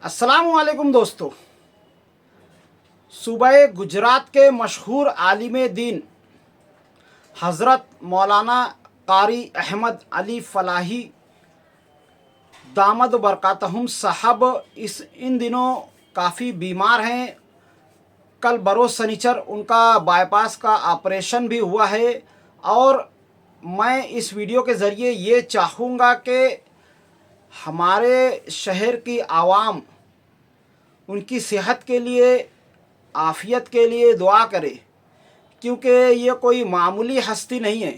अस्सलामुअलैकुम दोस्तों। सूबे गुजरात के मशहूर आलिम दीन हज़रत मौलाना कारी अहमद अली फ़लाही दामद बरकातहुम साहब इन दिनों काफ़ी बीमार हैं। कल बरोज़ शनिचर उनका बाईपास का ऑपरेशन भी हुआ है और मैं इस वीडियो के ज़रिए ये चाहूँगा कि हमारे शहर की आवाम उनकी सेहत के लिए, आफ़ियत के लिए दुआ करे, क्योंकि ये कोई मामूली हस्ती नहीं है।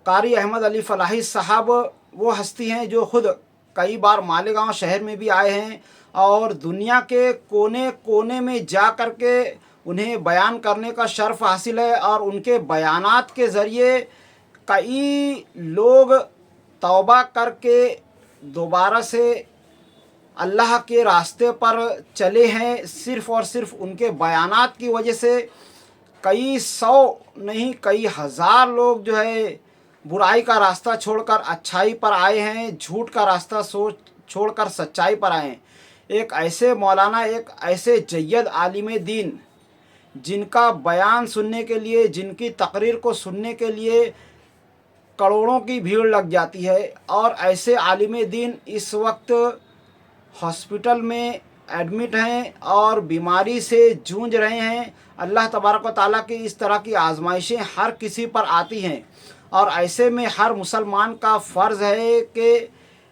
कारी अहमद अली फ़लाही साहब वो हस्ती हैं जो ख़ुद कई बार मालेगांव शहर में भी आए हैं और दुनिया के कोने कोने में जा कर के उन्हें बयान करने का शर्फ़ हासिल है और उनके बयानात के ज़रिए कई लोग तौबा करके दोबारा से अल्लाह के रास्ते पर चले हैं। सिर्फ़ और सिर्फ उनके बयानात की वजह से कई सौ नहीं कई हज़ार लोग जो है बुराई का रास्ता छोड़कर अच्छाई पर आए हैं, झूठ का रास्ता छोड़कर सच्चाई पर आए हैं। एक ऐसे मौलाना, एक ऐसे जय्यद आलिम दीन जिनका बयान सुनने के लिए, जिनकी तकरीर को सुनने के लिए करोड़ों की भीड़ लग जाती है, और ऐसे आलिम दीन इस वक्त हॉस्पिटल में एडमिट हैं और बीमारी से जूझ रहे हैं। अल्लाह तबारक व तआला की इस तरह की आजमाइशें हर किसी पर आती हैं और ऐसे में हर मुसलमान का फ़र्ज़ है कि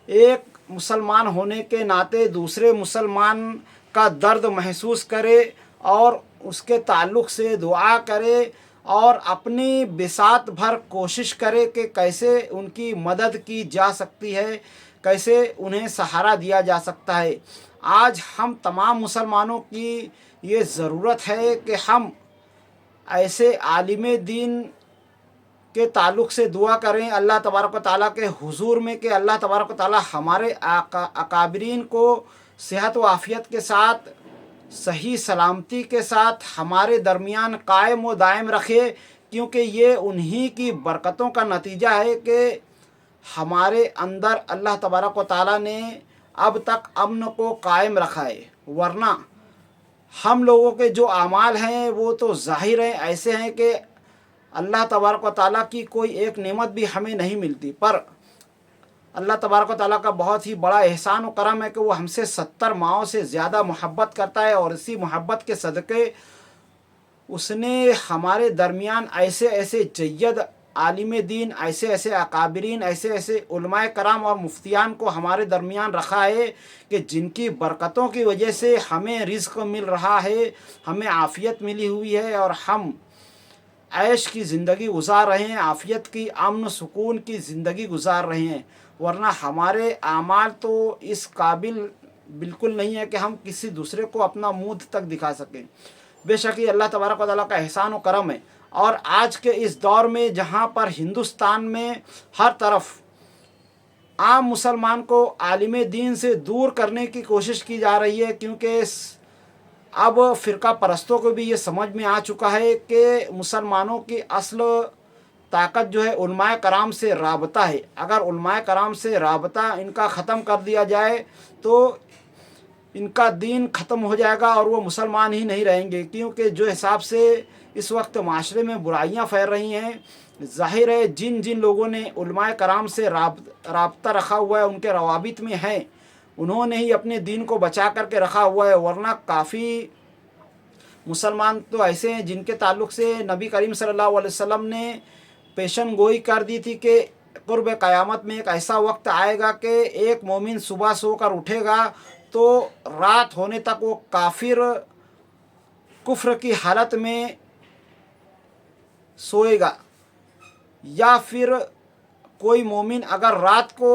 एक मुसलमान होने के नाते दूसरे मुसलमान का दर्द महसूस करे और उसके ताल्लुक़ से दुआ करे और अपनी बिसात भर कोशिश करे कि कैसे उनकी मदद की जा सकती है, कैसे उन्हें सहारा दिया जा सकता है। आज हम तमाम मुसलमानों की ये ज़रूरत है कि हम ऐसे आलिम दीन के ताल्लुक़ से दुआ करें अल्लाह तबारक व तआला के हुज़ूर में कि अल्लाह तबारक व तआला हमारे अकाबिरीन को सेहत व आफ़ियत के साथ, सही सलामती के साथ हमारे दरमियान कायम व दायम रखे, क्योंकि ये उन्हीं की बरकतों का नतीजा है कि हमारे अंदर अल्लाह तबारक व तआला ने अब तक अमन को कायम रखा है। वरना हम लोगों के जो आमाल हैं वो तो ज़ाहिर हैं, ऐसे हैं कि अल्लाह तबारक व तआला की कोई एक नेमत भी हमें नहीं मिलती, पर अल्लाह तबारक व तआला का बहुत ही बड़ा एहसान व करम है कि वो हमसे 70 माओं से ज़्यादा मोहब्बत करता है और इसी मोहब्बत के सदक़े उसने हमारे दरमियान ऐसे ऐसे जय्यद आलिम दीन, ऐसे ऐसे अकाबिरीन, ऐसे ऐसे उलमाए कराम और मुफ्तियान को हमारे दरमियान रखा है कि जिनकी बरकतों की वजह से हमें रिज़्क़ मिल रहा है, हमें आफ़ियत मिली हुई है और हम ऐश की ज़िंदगी गुजार रहे हैं, आफ़ियत की, अमन सुकून की ज़िंदगी गुजार रहे हैं। वरना हमारे आमाल तो इस काबिल बिल्कुल नहीं है कि हम किसी दूसरे को अपना मुँह तक दिखा सकें। बेशक ही अल्लाह तबारक व तआला का एहसान व करम है। और आज के इस दौर में जहाँ पर हिंदुस्तान में हर तरफ आम मुसलमान को आलिम दीन से दूर करने की कोशिश की जा रही है, क्योंकि अब फ़िरका परस्तों को भी ये समझ में आ चुका है कि मुसलमानों की असल ताकत जो है उलमाए कराम से राबता है। अगर उलमाए कराम से राबता इनका ख़त्म कर दिया जाए तो इनका दीन ख़त्म हो जाएगा और वो मुसलमान ही नहीं रहेंगे, क्योंकि जो हिसाब से इस वक्त माशरे में बुराइयां फैल रही हैं, ज़ाहिर है जिन जिन लोगों ने उलमाए कराम से राबता रखा हुआ है, उनके रवाबित में हैं, उन्होंने ही अपने दीन को बचा करके रखा हुआ है। वरना काफ़ी मुसलमान तो ऐसे हैं जिनके ताल्लुक़ से नबी करीम सल्लल्लाहु अलैहि वसल्लम ने पेशन गोई कर दी थी कि क़ुर्ब क़यामत में एक ऐसा वक्त आएगा कि एक मोमिन सुबह सोकर उठेगा तो रात होने तक वो काफिर कुफ्र की हालत में सोएगा, या फिर कोई मोमिन अगर रात को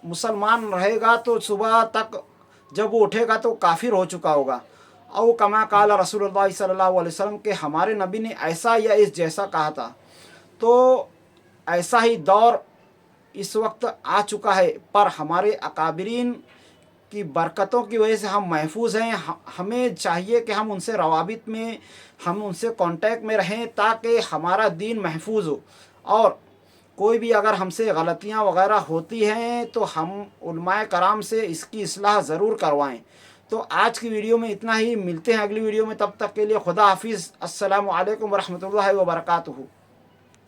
मुसलमान रहेगा तो सुबह तक जब वो उठेगा तो काफिर हो चुका होगा। और कमा काल रसूलुल्लाह सल्लल्लाहु अलैहि वसल्लम के हमारे नबी ने ऐसा या इस जैसा कहा था। तो ऐसा ही दौर इस वक्त आ चुका है, पर हमारे अकाबिरीन की बरकतों की वजह से हम महफूज हैं। हमें चाहिए कि हम उनसे रवाबित में, हम उनसे कांटेक्ट में रहें ताकि हमारा दीन महफूज हो। और کوئی بھی اگر ہم سے غلطیاں وغیرہ ہوتی ہیں تو ہم علماء کرام سے اس کی اصلاح ضرور کروائیں۔ تو آج کی ویڈیو میں اتنا ہی، ملتے ہیں اگلی ویڈیو میں، تب تک کے لیے خدا حافظ، السلام علیکم ورحمۃ اللہ وبرکاتہ۔